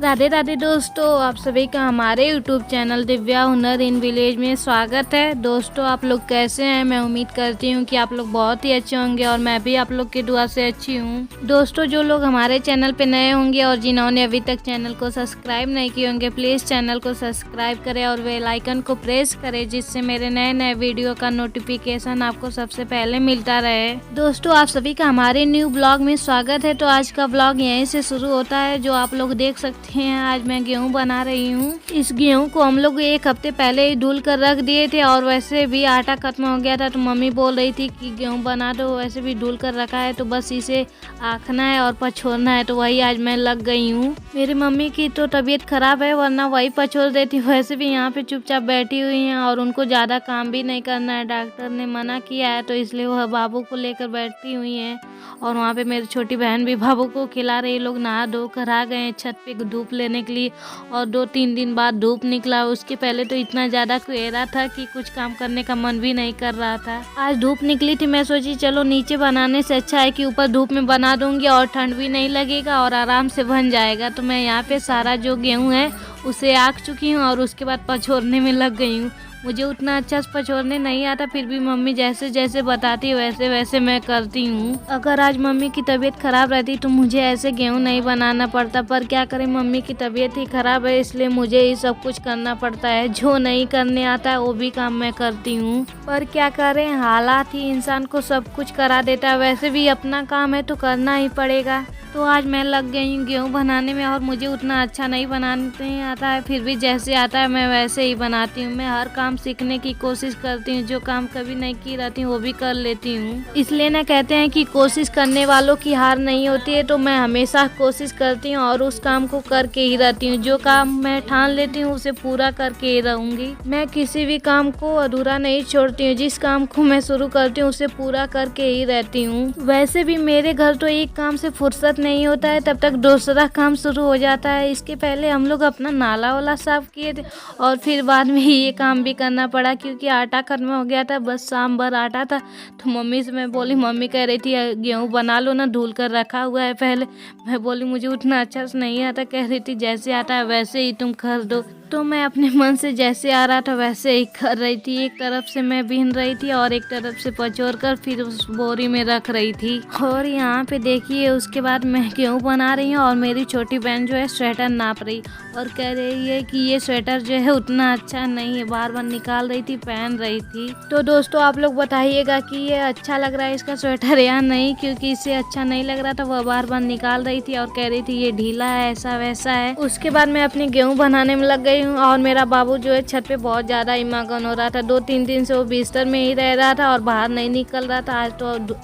राधे राधे दोस्तों, आप सभी का हमारे YouTube चैनल दिव्या हुनर इन विलेज में स्वागत है। दोस्तों, आप लोग कैसे हैं? मैं उम्मीद करती हूँ कि आप लोग बहुत ही अच्छे होंगे और मैं भी आप लोग की दुआ से अच्छी हूँ। दोस्तों, जो लोग हमारे चैनल पे नए होंगे और जिन्होंने अभी तक चैनल को सब्सक्राइब नहीं किए होंगे, प्लीज़ चैनल को सब्सक्राइब करें और बेल आइकन को प्रेस करें, जिससे मेरे नए नए वीडियो का नोटिफिकेशन आपको सबसे पहले मिलता रहे। दोस्तों, आप सभी का हमारे न्यू ब्लॉग में स्वागत है। तो आज का ब्लॉग यहीं से शुरू होता है, जो आप लोग देख सकते हैं। आज मैं गेहूं बना रही हूं। इस गेहूं को हम लोग एक हफ्ते पहले ही धुल कर रख दिए थे और वैसे भी आटा खत्म हो गया था, तो मम्मी बोल रही थी कि गेहूं बना दो। वैसे भी धुल कर रखा है, तो बस इसे आखना है और पछोड़ना है, तो वही आज मैं लग गई हूँ। मेरी मम्मी की तो तबीयत खराब है, वरना वही पछोड़ देती। वैसे भी यहाँ पे चुपचाप बैठी हुई हैं और उनको ज़्यादा काम भी नहीं करना है, डॉक्टर ने मना किया है, तो इसलिए वह बाबू को लेकर बैठी हुई हैं। और वहाँ पे मेरी छोटी बहन भी बाबू को खिला रही। लोग नहा धो कर आ गए हैं छत पे धूप लेने के लिए, और 2-3 दिन बाद धूप निकला। उसके पहले तो इतना ज़्यादा कोहरा था कि कुछ काम करने का मन भी नहीं कर रहा था। आज धूप निकली थी, मैं सोची चलो नीचे बनाने से अच्छा है कि ऊपर धूप में बना दूंगी और ठंड भी नहीं लगेगा और आराम से बन जाएगा। तो मैं यहाँ पे सारा जो गेहूँ है उसे आँक चुकी हूँ और उसके बाद पछोड़ने में लग गई हूँ। मुझे उतना अच्छा से पछोड़ने नहीं आता, फिर भी मम्मी जैसे जैसे बताती है वैसे वैसे मैं करती हूँ। अगर आज मम्मी की तबीयत खराब रहती तो मुझे ऐसे गेहूँ नहीं बनाना पड़ता, पर क्या करें, मम्मी की तबीयत ही खराब है, इसलिए मुझे ही सब कुछ करना पड़ता है। जो नहीं करने आता है वो भी काम मैं करती हूँ, पर क्या करें, हालात ही इंसान को सब कुछ करा देता है। वैसे भी अपना काम है तो करना ही पड़ेगा। तो आज मैं लग गई हूँ गेहूँ बनाने में, और मुझे उतना अच्छा नहीं बनाने नहीं आता है, फिर भी जैसे आता है मैं वैसे ही बनाती हूँ। मैं हर काम सीखने की कोशिश करती हूँ, जो काम कभी नहीं की रहती हूँ वो भी कर लेती हूँ। इसलिए ना कहते हैं कि कोशिश करने वालों की हार नहीं होती है, तो मैं हमेशा कोशिश करती हूँ और उस काम को करके ही रहती हूँ। जो काम मैं ठान लेती हूँ उसे पूरा करके ही रहूँगी। मैं किसी भी काम को अधूरा नहीं छोड़ती हूँ, जिस काम को मैं शुरू करती हूँ उसे पूरा करके ही रहती हूँ। वैसे भी मेरे घर तो एक काम से फुर्सत नहीं होता है, तब तक दूसरा काम शुरू हो जाता है। इसके पहले हम लोग अपना नाला वाला साफ किए थे और फिर बाद में ये काम भी करना पड़ा, क्योंकि आटा खत्म हो गया था, बस शाम भर आटा था। तो मम्मी से मैं बोली, मम्मी कह रही थी गेहूँ बना लो ना, धुल कर रखा हुआ है पहले। मैं बोली मुझे उतना अच्छा से नहीं आता। कह रही थी जैसे आता है वैसे ही तुम कर दो। तो मैं अपने मन से जैसे आ रहा था वैसे ही कर रही थी। एक तरफ से मैं बीन रही थी और एक तरफ से पचोर कर फिर उस बोरी में रख रही थी। और यहाँ पे देखिए, उसके बाद मैं गेहूँ बना रही हूँ और मेरी छोटी बहन जो है स्वेटर नाप रही और कह रही है कि ये स्वेटर जो है उतना अच्छा नहीं है। बार बार निकाल रही थी, पहन रही थी। तो दोस्तों, आप लोग बताइएगा कि ये अच्छा लग रहा है इसका स्वेटर या नहीं, क्योंकि इसे अच्छा नहीं लग रहा था। वह बार बार निकाल रही थी और कह रही थी ये ढीला है, ऐसा वैसा है। उसके बाद मैं अपनी गेहूँ बनाने में लग गई और मेरा बाबू जो है छत पे बहुत ज्यादा ही मगन हो रहा था। 2-3 दिन से वो बिस्तर में ही रह रहा था और बाहर नहीं निकल रहा था।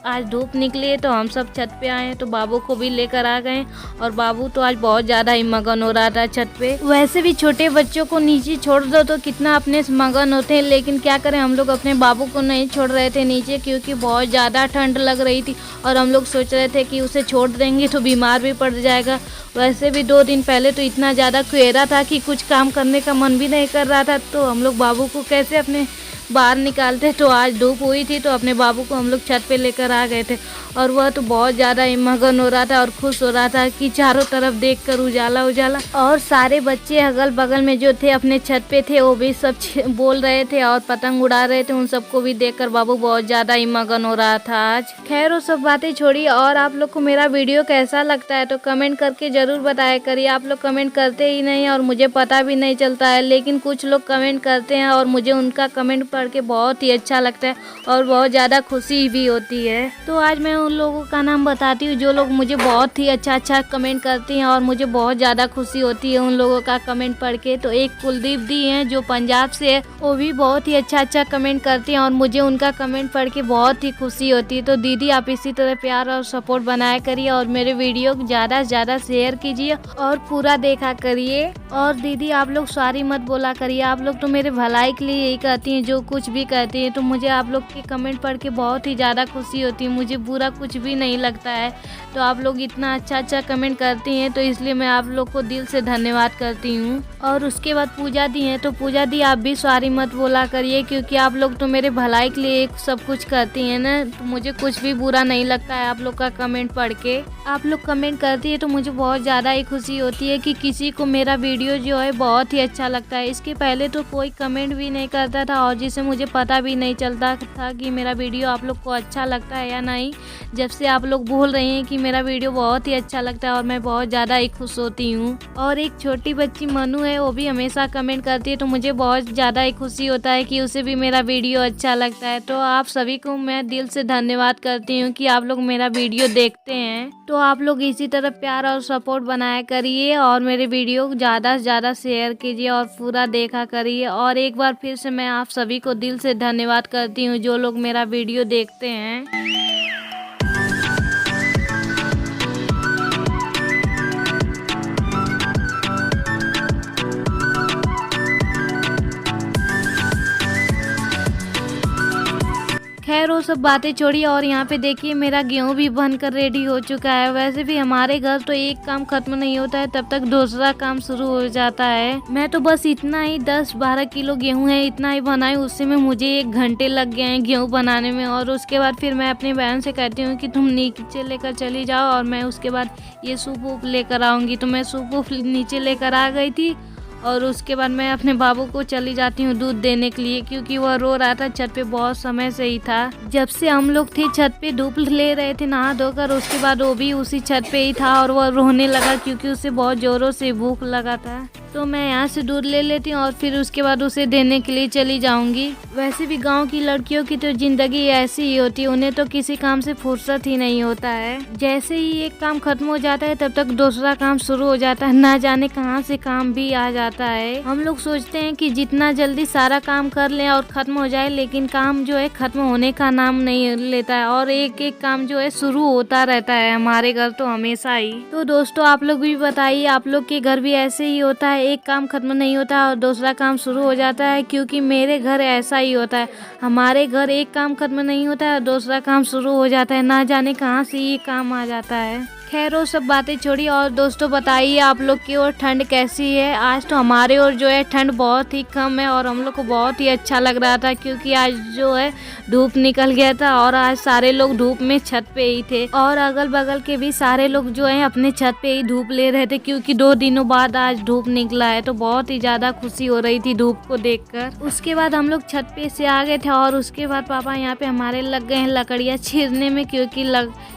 आज धूप निकली है तो हम सब छत पे आए हैं, तो बाबू को भी लेकर आ गए और बाबू तो आज बहुत ज्यादा ही मगन हो रहा था छत पे। वैसे भी छोटे बच्चों को नीचे छोड़ दो तो कितना अपने से मगन होते हैं, लेकिन क्या करें, हम लोग अपने बाबू को नहीं छोड़ रहे थे नीचे, क्योंकि बहुत ज्यादा ठंड लग रही थी और हम लोग सोच रहे थे कि उसे छोड़ देंगे तो बीमार भी पड़ जाएगा। वैसे भी 2 दिन पहले तो इतना ज़्यादा कोहरा था कि कुछ काम करने का मन भी नहीं कर रहा था, तो हम लोग बाबू को कैसे अपने बाहर निकालते। तो आज धूप हुई थी तो अपने बाबू को हम लोग छत पे लेकर आ गए थे और वह तो बहुत ज़्यादा मगन हो रहा था और खुश हो रहा था कि चारों तरफ देखकर उजाला उजाला। और सारे बच्चे अगल बगल में जो थे अपने छत पे थे वो भी सब बोल रहे थे और पतंग उड़ा रहे थे। उन सबको भी देखकर बाबू बहुत ज़्यादा मगन हो रहा था आज। खैर, वो सब बातें छोड़िए, और आप लोग को मेरा वीडियो कैसा लगता है तो कमेंट करके ज़रूर बताया करिए। आप लोग कमेंट करते ही नहीं और मुझे पता भी नहीं चलता है, लेकिन कुछ लोग कमेंट करते हैं और मुझे उनका कमेंट पढ़ के बहुत ही अच्छा लगता है और बहुत ज़्यादा खुशी भी होती है। तो आज मैं उन लोगों का नाम बताती हूँ जो लोग मुझे बहुत ही अच्छा कमेंट करती हैं और मुझे बहुत ज़्यादा खुशी होती है उन लोगों का कमेंट पढ़ के। तो एक कुलदीप दी हैं जो पंजाब से है, वो भी बहुत ही अच्छा कमेंट करती हैं और मुझे उनका कमेंट पढ़ के बहुत ही खुशी होती है। तो दीदी, आप इसी तरह प्यार और सपोर्ट बनाया करिए और मेरे वीडियो ज़्यादा से ज़्यादा शेयर कीजिए और पूरा देखा करिए। और दीदी, आप लोग सॉरी मत बोला करिए, आप लोग तो मेरे भलाई के लिए यही कहती हैं। जो कुछ भी कहती हैं तो मुझे आप लोग के कमेंट पढ़ के बहुत ही ज़्यादा खुशी होती है, मुझे बुरा कुछ भी नहीं लगता है। तो आप लोग इतना अच्छा कमेंट करती हैं तो इसलिए मैं आप लोग को दिल से धन्यवाद करती हूँ। और उसके बाद पूजा दी है, तो पूजा दी आप भी सॉरी मत बोला करिए, क्योंकि आप लोग तो मेरे भलाई के लिए सब कुछ करती हैं ना, तो मुझे कुछ भी बुरा नहीं लगता है आप लोग का कमेंट पढ़ के। आप लोग कमेंट करती है तो मुझे बहुत ज़्यादा ही खुशी होती है कि किसी को मेरा वीडियो जो है बहुत ही अच्छा लगता है। इसके पहले तो कोई कमेंट भी नहीं करता था और जिससे मुझे पता भी नहीं चलता था कि मेरा वीडियो आप लोग को अच्छा लगता है या नहीं। जब से आप लोग बोल रहे हैं कि मेरा वीडियो बहुत ही अच्छा लगता है और मैं बहुत ज़्यादा ही खुश होती हूँ। और एक छोटी बच्ची मनु है, वो भी हमेशा कमेंट करती है तो मुझे बहुत ज़्यादा ही खुशी होता है कि उसे भी मेरा वीडियो अच्छा लगता है। तो आप सभी को मैं दिल से धन्यवाद करती हूँ कि आप लोग मेरा वीडियो देखते हैं। तो आप लोग इसी तरह प्यार और सपोर्ट बनाया करिए और मेरे वीडियो ज़्यादा से ज़्यादा शेयर कीजिए और पूरा देखा करिए। और एक बार फिर से मैं आप सभी को दिल से धन्यवाद करती हूँ जो लोग मेरा वीडियो देखते हैं। खैर वो सब बातें छोड़िए और यहाँ पे देखिए मेरा गेहूँ भी बनकर रेडी हो चुका है। वैसे भी हमारे घर तो एक काम खत्म नहीं होता है तब तक दूसरा काम शुरू हो जाता है। मैं तो बस इतना ही 10-12 किलो गेहूँ है इतना ही बनाई, उससे में मुझे 1 घंटे लग गए हैं गेहूँ बनाने में। और उसके बाद फिर मैं अपनी बहन से कहती हूँ कि तुम नीचे लेकर चली जाओ और मैं उसके बाद ये सूप वूप लेकर आऊँगी। तो मैं सूप वूप नीचे लेकर आ गई थी और उसके बाद मैं अपने बाबू को चली जाती हूँ दूध देने के लिए, क्योंकि वह रो रहा था छत पे बहुत समय से ही था। जब से हम लोग थे छत पे धूप ले रहे थे नहा धोकर, उसके बाद वो भी उसी छत पे ही था और वह रोने लगा क्योंकि उसे बहुत जोरों से भूख लगा था। तो मैं यहाँ से दूध ले लेती हूँ और फिर उसके बाद उसे देने के लिए चली जाऊंगी। वैसे भी गांव की लड़कियों की तो जिंदगी ऐसी ही होती है, उन्हें तो किसी काम से फुर्सत ही नहीं होता है। जैसे ही एक काम खत्म हो जाता है तब तक दूसरा काम शुरू हो जाता है, ना जाने कहां से काम भी आ जाता है। हम लोग सोचते हैं कि जितना जल्दी सारा काम कर लें और खत्म हो जाए, लेकिन काम जो है खत्म होने का नाम नहीं लेता है और एक एक काम जो है शुरू होता रहता है हमारे घर तो हमेशा ही। तो दोस्तों आप लोग भी बताइए आप लोग के घर भी ऐसे ही होता है, एक काम खत्म नहीं होता और दूसरा काम शुरू हो जाता है? क्योंकि मेरे घर ऐसा ही होता है, हमारे घर एक काम खत्म नहीं होता है और दूसरा काम शुरू हो जाता है, ना जाने कहां से ये काम आ जाता है। खैर वो सब बातें छोड़िए और दोस्तों बताइए आप लोग की ओर ठंड कैसी है। आज तो हमारे ओर जो है ठंड बहुत ही कम है और हम लोग को बहुत ही अच्छा लग रहा था क्योंकि आज जो है धूप निकल गया था और आज सारे लोग धूप में छत पे ही थे और अगल बगल के भी सारे लोग जो है अपने छत पे ही धूप ले रहे थे क्योंकि 2 दिनों बाद आज धूप निकला है। तो बहुत ही ज्यादा खुशी हो रही थी धूप को देखकर। उसके बाद हम लोग छत पे से आ गए थे और उसके बाद पापा यहाँ पे हमारे लग गए हैं लकड़ियाँ चीरने में, क्योंकि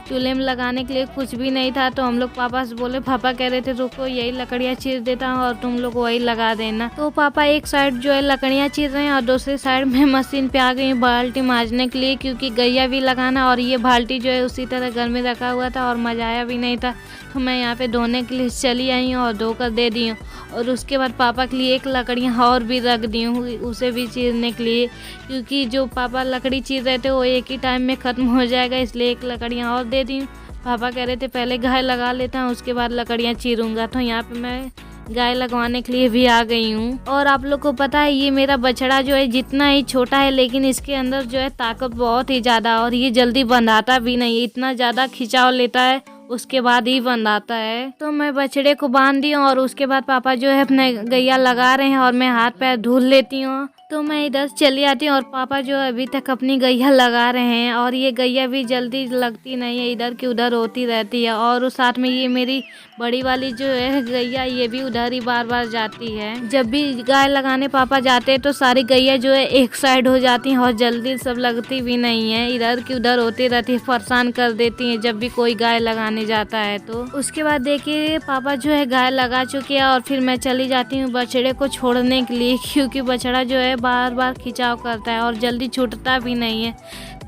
चूल्हे में लगाने के लिए कुछ भी नहीं था। तो हम लोग पापा से बोले, पापा कह रहे थे रुको यही लकड़ियाँ चीर देता हूँ और तुम लोग वही लगा देना। तो पापा एक साइड जो है लकड़ियाँ चीर रहे हैं और दूसरी साइड में मशीन पे आ गई बाल्टी मांजने के लिए, क्योंकि गैया भी लगाना और ये बाल्टी जो है उसी तरह घर में रखा हुआ था और मजाया भी नहीं था। तो मैं यहाँ पे धोने के लिए चली आई हूँ और धोकर दे दी हूँ और उसके बाद पापा के लिए एक लकड़ियाँ और भी रख दी हूँ उसे भी चीरने के लिए, क्योंकि जो पापा लकड़ी चीर रहे थे वो एक ही टाइम में ख़त्म हो जाएगा, इसलिए एक लकड़ियाँ और दे दी हूँ। पापा कह रहे थे पहले गाय लगा लेता हूँ उसके बाद लकड़ियाँ चीरूंगा, तो यहाँ पे मैं गाय लगवाने के लिए भी आ गई हूँ। और आप लोग को पता है ये मेरा बछड़ा जो है जितना ही छोटा है लेकिन इसके अंदर जो है ताकत बहुत ही ज़्यादा और ये जल्दी बंधाता भी नहीं, इतना ज़्यादा खिंचाव लेता है उसके बाद ही बंधाता है। तो मैं बछड़े को बांध दी हूँ और उसके बाद पापा जो है अपने गैया लगा रहे हैं और मैं हाथ पैर धुल लेती हूँ। तो मैं इधर चली आती हूँ और पापा जो अभी तक अपनी गैया लगा रहे हैं और ये गैया भी जल्दी लगती नहीं है, इधर की उधर होती रहती है। और उस साथ में ये मेरी बड़ी वाली जो है गैया ये भी उधर ही बार बार जाती है। जब भी गाय लगाने पापा जाते हैं तो सारी गैया जो है एक साइड हो जाती हैं और जल्दी सब लगती भी नहीं है, इधर की उधर होती रहती है, परेशान कर देती हैं जब भी कोई गाय लगाने जाता है। तो उसके बाद देखिए पापा जो है गाय लगा चुके हैं और फिर मैं चली जाती हूँ बछड़े को छोड़ने के लिए, क्योंकि बछड़ा जो है बार बार खिंचाव करता है और जल्दी छूटता भी नहीं है।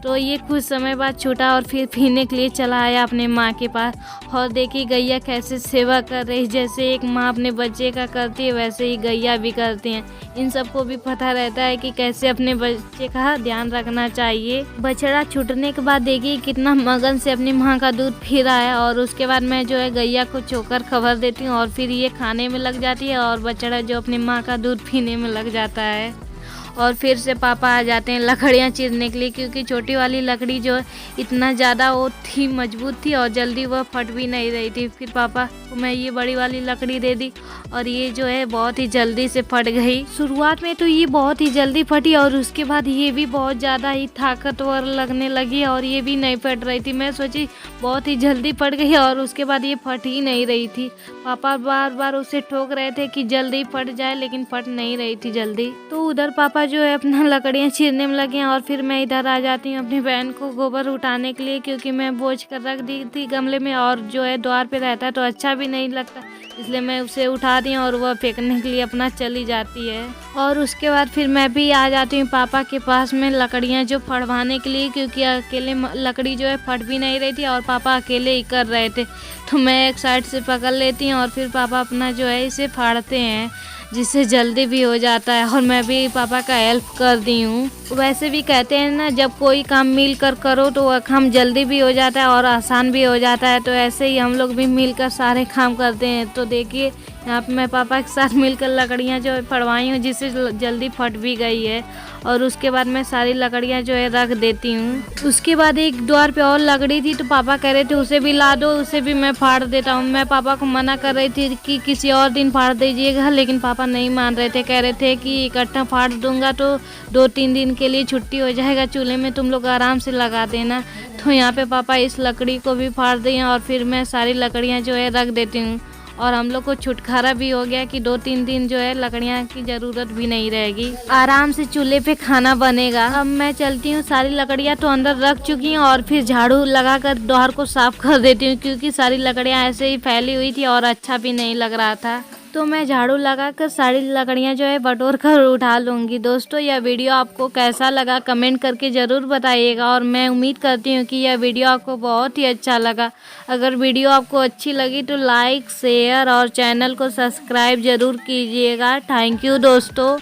तो ये कुछ समय बाद छूटा और फिर पीने के लिए चला आया अपने माँ के पास। और देखिए गैया कैसे सेवा कर रही, जैसे एक माँ अपने बच्चे का करती है वैसे ही गैया भी करती हैं। इन सबको भी पता रहता है कि कैसे अपने बच्चे का ध्यान रखना चाहिए। बछड़ा छूटने के बाद देखिए कितना मगन से अपनी माँ का दूध पी रहा है और उसके बाद मैं जो है गैया को चोकर खबर देती हूँ और फिर ये खाने में लग जाती है और बछड़ा जो अपनी माँ का दूध पीने में लग जाता है। और फिर से पापा आ जाते हैं लकड़ियाँ चीरने के लिए, क्योंकि छोटी वाली लकड़ी जो है इतना ज़्यादा वो थी, मजबूत थी और जल्दी वह फट भी नहीं रही थी। फिर पापा को मैं ये बड़ी वाली लकड़ी दे दी और ये जो है बहुत ही जल्दी से फट गई। शुरुआत में तो ये बहुत ही जल्दी फटी और उसके बाद ये भी बहुत ज़्यादा ही ताकतवर लगने लगी और ये भी नहीं फट रही थी। मैं सोची बहुत ही जल्दी फट गई और उसके बाद ये फट ही नहीं रही थी। पापा बार बार उसे ठोक रहे थे कि जल्दी फट जाए, लेकिन फट नहीं रही थी जल्दी। तो उधर पापा जो है अपना लकड़ियाँ चीरने में लगे और फिर मैं इधर आ जाती हूँ अपनी बहन को गोबर उठाने के लिए, क्योंकि मैं बोझ कर रख दी थी गमले में और जो है द्वार पे रहता है तो अच्छा भी नहीं लगता, इसलिए मैं उसे उठा दी और वह फेंकने के लिए अपना चली जाती है। और उसके बाद फिर मैं भी आ जाती हूँ पापा के पास में लकड़ियाँ जो फड़वाने के लिए, क्योंकि अकेले लकड़ी जो है फट भी नहीं रही थी और पापा अकेले ही कर रहे थे। तो मैं एक साइड से पकड़ लेती हूँ और फिर पापा अपना जो है इसे फाड़ते हैं, जिससे जल्दी भी हो जाता है और मैं भी पापा का हेल्प कर दी हूँ। वैसे भी कहते हैं ना, जब कोई काम मिल कर करो तो वह काम जल्दी भी हो जाता है और आसान भी हो जाता है। तो ऐसे ही हम लोग भी मिलकर सारे काम करते हैं। तो देखिए यहाँ पे मैं पापा के साथ मिलकर लकड़ियाँ जो है फड़वाई हूँ, जिससे जल्दी फट भी गई है। और उसके बाद मैं सारी लकड़ियाँ जो है रख देती हूँ। उसके बाद एक द्वार पे और लकड़ी थी तो पापा कह रहे थे उसे भी ला दो, उसे भी मैं फाड़ देता हूँ। मैं पापा को मना कर रही थी कि किसी और दिन फाड़ दीजिएगा, लेकिन पापा नहीं मान रहे थे। कह रहे थे कि इकट्ठा फाड़ दूंगा तो 2-3 दिन के लिए छुट्टी हो जाएगा, चूल्हे में तुम लोग आराम से लगा देना। तो यहाँ पे पापा इस लकड़ी को भी फाड़ दिए और फिर मैं सारी लकड़ियाँ जो है रख देती हूँ और हम लोग को छुटकारा भी हो गया कि 2-3 दिन जो है लकड़ियाँ की ज़रूरत भी नहीं रहेगी, आराम से चूल्हे पे खाना बनेगा। अब मैं चलती हूँ, सारी लकड़ियाँ तो अंदर रख चुकी हूँ और फिर झाड़ू लगाकर द्वार को साफ कर देती हूँ, क्योंकि सारी लकड़ियाँ ऐसे ही फैली हुई थी और अच्छा भी नहीं लग रहा था। तो मैं झाड़ू लगाकर सारी लकड़ियाँ जो है बटोर कर उठा लूँगी। दोस्तों यह वीडियो आपको कैसा लगा कमेंट करके ज़रूर बताइएगा और मैं उम्मीद करती हूँ कि यह वीडियो आपको बहुत ही अच्छा लगा। अगर वीडियो आपको अच्छी लगी तो लाइक, शेयर और चैनल को सब्सक्राइब ज़रूर कीजिएगा। थैंक यू दोस्तों।